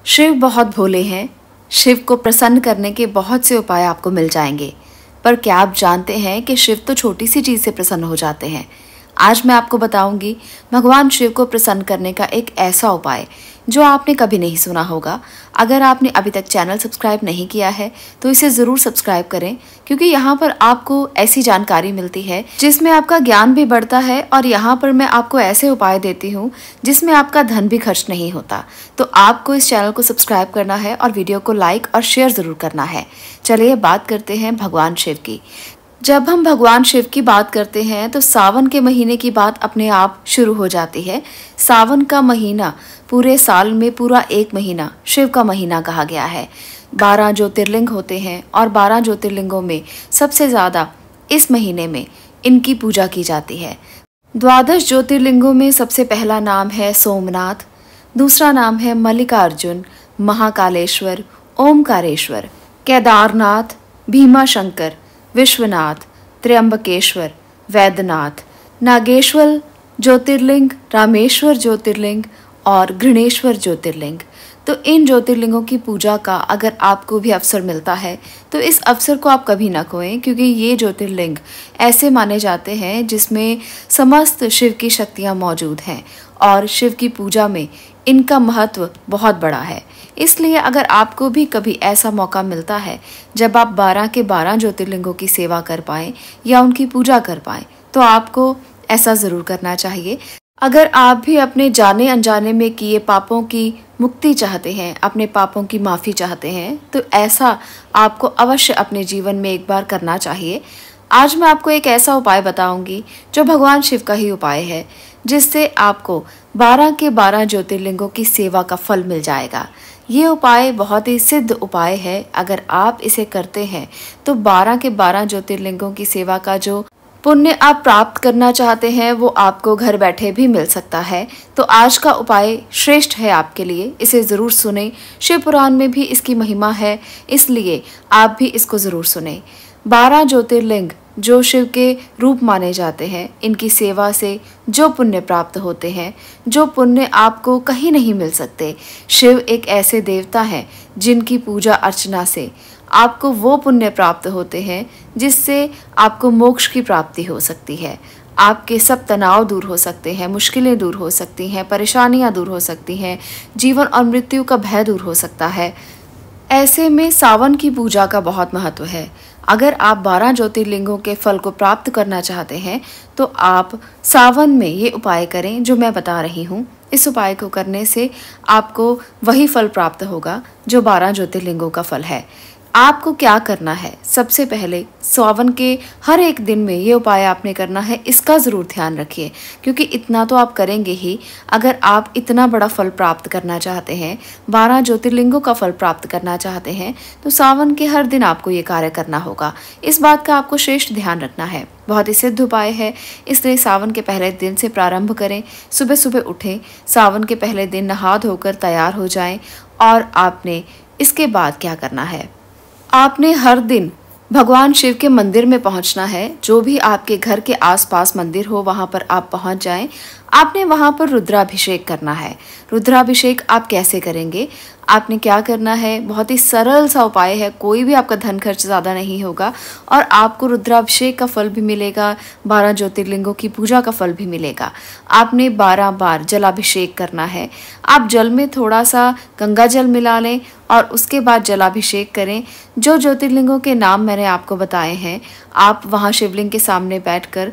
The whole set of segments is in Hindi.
शिव बहुत भोले हैं। शिव को प्रसन्न करने के बहुत से उपाय आपको मिल जाएंगे, पर क्या आप जानते हैं कि शिव तो छोटी सी चीज़ से प्रसन्न हो जाते हैं। आज मैं आपको बताऊंगी भगवान शिव को प्रसन्न करने का एक ऐसा उपाय जो आपने कभी नहीं सुना होगा। अगर आपने अभी तक चैनल सब्सक्राइब नहीं किया है तो इसे ज़रूर सब्सक्राइब करें, क्योंकि यहाँ पर आपको ऐसी जानकारी मिलती है जिसमें आपका ज्ञान भी बढ़ता है और यहाँ पर मैं आपको ऐसे उपाय देती हूँ जिसमें आपका धन भी खर्च नहीं होता। तो आपको इस चैनल को सब्सक्राइब करना है और वीडियो को लाइक और शेयर ज़रूर करना है। चलिए बात करते हैं भगवान शिव की। जब हम भगवान शिव की बात करते हैं तो सावन के महीने की बात अपने आप शुरू हो जाती है। सावन का महीना पूरे साल में पूरा एक महीना शिव का महीना कहा गया है। 12 ज्योतिर्लिंग होते हैं और 12 ज्योतिर्लिंगों में सबसे ज़्यादा इस महीने में इनकी पूजा की जाती है। 12 ज्योतिर्लिंगों में सबसे पहला नाम है सोमनाथ, दूसरा नाम है मल्लिकार्जुन, महाकालेश्वर, ओमकारेश्वर, केदारनाथ, भीमाशंकर, विश्वनाथ, त्र्यंबकेश्वर, वैद्यनाथ, नागेश्वर ज्योतिर्लिंग, रामेश्वर ज्योतिर्लिंग और घृणेश्वर ज्योतिर्लिंग। तो इन ज्योतिर्लिंगों की पूजा का अगर आपको भी अवसर मिलता है तो इस अवसर को आप कभी ना खोएं, क्योंकि ये ज्योतिर्लिंग ऐसे माने जाते हैं जिसमें समस्त शिव की शक्तियाँ मौजूद हैं और शिव की पूजा में इनका महत्व बहुत बड़ा है। इसलिए अगर आपको भी कभी ऐसा मौका मिलता है जब आप 12 के 12 ज्योतिर्लिंगों की सेवा कर पाएँ या उनकी पूजा कर पाएँ तो आपको ऐसा ज़रूर करना चाहिए। अगर आप भी अपने जाने अनजाने में किए पापों की मुक्ति चाहते हैं, अपने पापों की माफ़ी चाहते हैं, तो ऐसा आपको अवश्य अपने जीवन में एक बार करना चाहिए। आज मैं आपको एक ऐसा उपाय बताऊंगी जो भगवान शिव का ही उपाय है, जिससे आपको 12 के 12 ज्योतिर्लिंगों की सेवा का फल मिल जाएगा। ये उपाय बहुत ही सिद्ध उपाय है। अगर आप इसे करते हैं तो 12 के 12 ज्योतिर्लिंगों की सेवा का जो पुण्य आप प्राप्त करना चाहते हैं वो आपको घर बैठे भी मिल सकता है। तो आज का उपाय श्रेष्ठ है आपके लिए, इसे ज़रूर सुने। शिव पुराण में भी इसकी महिमा है, इसलिए आप भी इसको ज़रूर सुने। 12 ज्योतिर्लिंग जो शिव के रूप माने जाते हैं, इनकी सेवा से जो पुण्य प्राप्त होते हैं, जो पुण्य आपको कहीं नहीं मिल सकते। शिव एक ऐसे देवता हैं जिनकी पूजा अर्चना से आपको वो पुण्य प्राप्त होते हैं जिससे आपको मोक्ष की प्राप्ति हो सकती है। आपके सब तनाव दूर हो सकते हैं, मुश्किलें दूर हो सकती हैं, परेशानियां दूर हो सकती हैं, जीवन और मृत्यु का भय दूर हो सकता है। ऐसे में सावन की पूजा का बहुत महत्व है। अगर आप 12 ज्योतिर्लिंगों के फल को प्राप्त करना चाहते हैं तो आप सावन में ये उपाय करें जो मैं बता रही हूँ। इस उपाय को करने से आपको वही फल प्राप्त होगा जो 12 ज्योतिर्लिंगों का फल है। आपको क्या करना है, सबसे पहले सावन के हर एक दिन में ये उपाय आपने करना है। इसका ज़रूर ध्यान रखिए, क्योंकि इतना तो आप करेंगे ही। अगर आप इतना बड़ा फल प्राप्त करना चाहते हैं, 12 ज्योतिर्लिंगों का फल प्राप्त करना चाहते हैं, तो सावन के हर दिन आपको ये कार्य करना होगा। इस बात का आपको श्रेष्ठ ध्यान रखना है। बहुत ही सिद्ध उपाय है, इसलिए सावन के पहले दिन से प्रारंभ करें। सुबह सुबह उठें, सावन के पहले दिन नहा धोकर तैयार हो जाएं और आपने इसके बाद क्या करना है, आपने हर दिन भगवान शिव के मंदिर में पहुंचना है। जो भी आपके घर के आसपास मंदिर हो वहां पर आप पहुंच जाएं। आपने वहां पर रुद्राभिषेक करना है। रुद्राभिषेक आप कैसे करेंगे, आपने क्या करना है, बहुत ही सरल सा उपाय है। कोई भी आपका धन खर्च ज़्यादा नहीं होगा और आपको रुद्राभिषेक का फल भी मिलेगा, 12 ज्योतिर्लिंगों की पूजा का फल भी मिलेगा। आपने 12 बार जलाभिषेक करना है। आप जल में थोड़ा सा गंगा जल मिला लें और उसके बाद जलाभिषेक करें। जो ज्योतिर्लिंगों के नाम मैंने आपको बताए हैं, आप वहाँ शिवलिंग के सामने बैठकर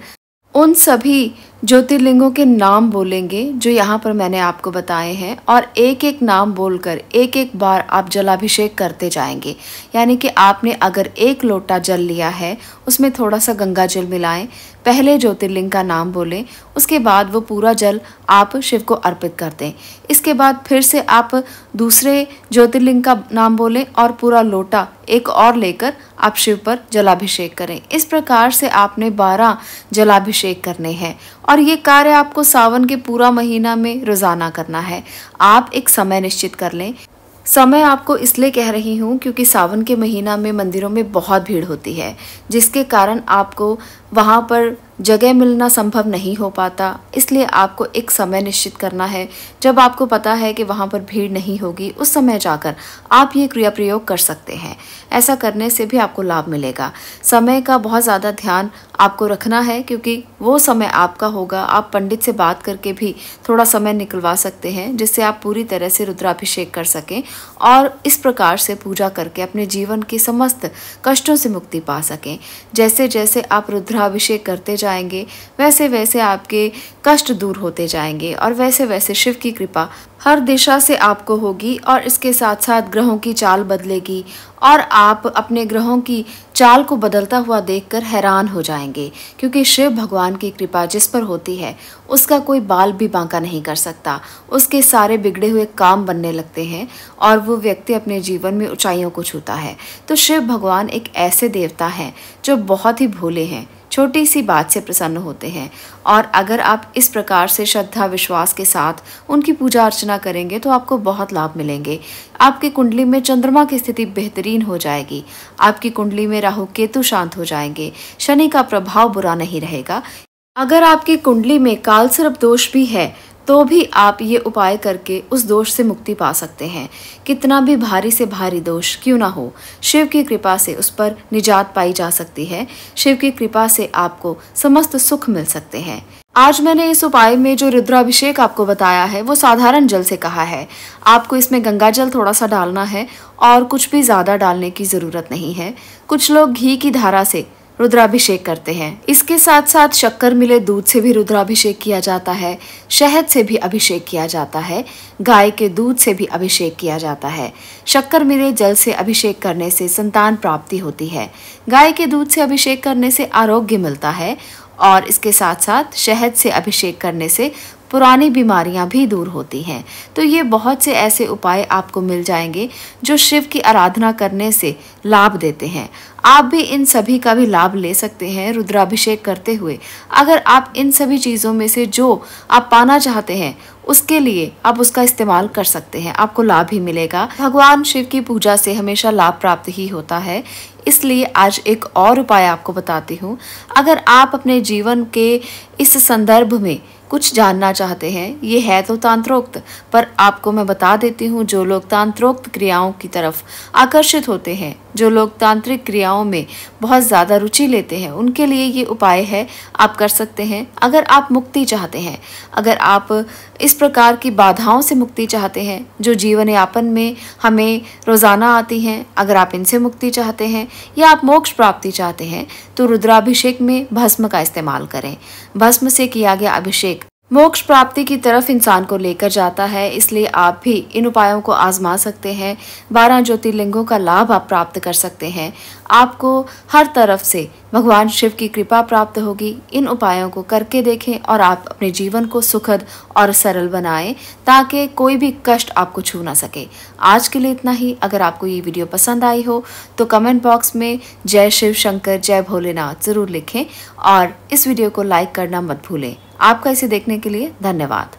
उन सभी ज्योतिर्लिंगों के नाम बोलेंगे जो यहाँ पर मैंने आपको बताए हैं, और एक एक नाम बोलकर एक एक बार आप जलाभिषेक करते जाएंगे। यानी कि आपने अगर 1 लोटा जल लिया है, उसमें थोड़ा सा गंगा जल मिलाएं, पहले ज्योतिर्लिंग का नाम बोलें, उसके बाद वो पूरा जल आप शिव को अर्पित कर दें। इसके बाद फिर से आप दूसरे ज्योतिर्लिंग का नाम बोलें और पूरा लोटा एक और लेकर आप शिव पर जलाभिषेक करें। इस प्रकार से आपने 12 जलाभिषेक करने हैं और ये कार्य आपको सावन के पूरा महीना में रोजाना करना है। आप एक समय निश्चित कर लें। समय आपको इसलिए कह रही हूँ क्योंकि सावन के महीना में मंदिरों में बहुत भीड़ होती है, जिसके कारण आपको वहाँ पर जगह मिलना संभव नहीं हो पाता, इसलिए आपको एक समय निश्चित करना है। जब आपको पता है कि वहाँ पर भीड़ नहीं होगी, उस समय जाकर आप ये क्रिया प्रयोग कर सकते हैं। ऐसा करने से भी आपको लाभ मिलेगा। समय का बहुत ज़्यादा ध्यान आपको रखना है, क्योंकि वो समय आपका होगा। आप पंडित से बात करके भी थोड़ा समय निकलवा सकते हैं, जिससे आप पूरी तरह से रुद्राभिषेक कर सकें और इस प्रकार से पूजा करके अपने जीवन के समस्त कष्टों से मुक्ति पा सकें। जैसे जैसे आप रुद्राभिषेक करते जाएंगे, वैसे वैसे आपके कष्ट दूर होते जाएंगे और वैसे वैसे शिव की कृपा हर दिशा से आपको होगी। और इसके साथ साथ ग्रहों की चाल बदलेगी और आप अपने ग्रहों की चाल को बदलता हुआ देखकर हैरान हो जाएंगे, क्योंकि शिव भगवान की कृपा जिस पर होती है उसका कोई बाल भी बांका नहीं कर सकता। उसके सारे बिगड़े हुए काम बनने लगते हैं और वो व्यक्ति अपने जीवन में ऊंचाइयों को छूता है। तो शिव भगवान एक ऐसे देवता हैं जो बहुत ही भोले हैं, छोटी सी बात से प्रसन्न होते हैं। और अगर आप इस प्रकार से श्रद्धा विश्वास के साथ उनकी पूजा अर्चना करेंगे तो आपको बहुत लाभ मिलेंगे। आपकी कुंडली में चंद्रमा की स्थिति बेहतरीन हो जाएगी, आपकी कुंडली में राहु केतु शांत हो जाएंगे, शनि का प्रभाव बुरा नहीं रहेगा। अगर आपकी कुंडली में कालसर्प दोष भी है तो भी आप ये उपाय करके उस दोष से मुक्ति पा सकते हैं। कितना भी भारी से भारी दोष क्यों ना हो, शिव की कृपा से उस पर निजात पाई जा सकती है। शिव की कृपा से आपको समस्त सुख मिल सकते हैं। आज मैंने इस उपाय में जो रुद्राभिषेक आपको बताया है वो साधारण जल से कहा है। आपको इसमें गंगा जल थोड़ा सा डालना है और कुछ भी ज़्यादा डालने की ज़रूरत नहीं है। कुछ लोग घी की धारा से रुद्राभिषेक करते हैं। इसके साथ साथ शक्कर मिले दूध से भी रुद्राभिषेक किया जाता है, शहद से भी अभिषेक किया जाता है, गाय के दूध से भी अभिषेक किया जाता है। शक्कर मिले जल से अभिषेक करने से संतान प्राप्ति होती है, गाय के दूध से अभिषेक करने से आरोग्य मिलता है और इसके साथ साथ शहद से अभिषेक करने से पुरानी बीमारियां भी दूर होती हैं। तो ये बहुत से ऐसे उपाय आपको मिल जाएंगे जो शिव की आराधना करने से लाभ देते हैं। आप भी इन सभी का भी लाभ ले सकते हैं रुद्राभिषेक करते हुए। अगर आप इन सभी चीज़ों में से जो आप पाना चाहते हैं उसके लिए आप उसका इस्तेमाल कर सकते हैं, आपको लाभ ही मिलेगा। भगवान शिव की पूजा से हमेशा लाभ प्राप्त ही होता है, इसलिए आज एक और उपाय आपको बताती हूँ। अगर आप अपने जीवन के इस संदर्भ में कुछ जानना चाहते हैं, ये है तो तांत्रोक्त, पर आपको मैं बता देती हूँ जो लोग तांत्रोक्त क्रियाओं की तरफ आकर्षित होते हैं, जो लोग तांत्रिक क्रियाओं में बहुत ज़्यादा रुचि लेते हैं, उनके लिए ये उपाय है, आप कर सकते हैं। अगर आप मुक्ति चाहते हैं, अगर आप इस प्रकार की बाधाओं से मुक्ति चाहते हैं जो जीवन यापन में हमें रोज़ाना आती हैं, अगर आप इनसे मुक्ति चाहते हैं या आप मोक्ष प्राप्ति चाहते हैं, तो रुद्राभिषेक में भस्म का इस्तेमाल करें। भस्म से किया गया अभिषेक मोक्ष प्राप्ति की तरफ इंसान को लेकर जाता है, इसलिए आप भी इन उपायों को आजमा सकते हैं। 12 ज्योतिर्लिंगों का लाभ आप प्राप्त कर सकते हैं। आपको हर तरफ से भगवान शिव की कृपा प्राप्त होगी। इन उपायों को करके देखें और आप अपने जीवन को सुखद और सरल बनाएं, ताकि कोई भी कष्ट आपको छू ना सके। आज के लिए इतना ही। अगर आपको ये वीडियो पसंद आई हो तो कमेंट बॉक्स में जय शिव शंकर, जय भोलेनाथ ज़रूर लिखें और इस वीडियो को लाइक करना मत भूलें। आपका इसे देखने के लिए धन्यवाद।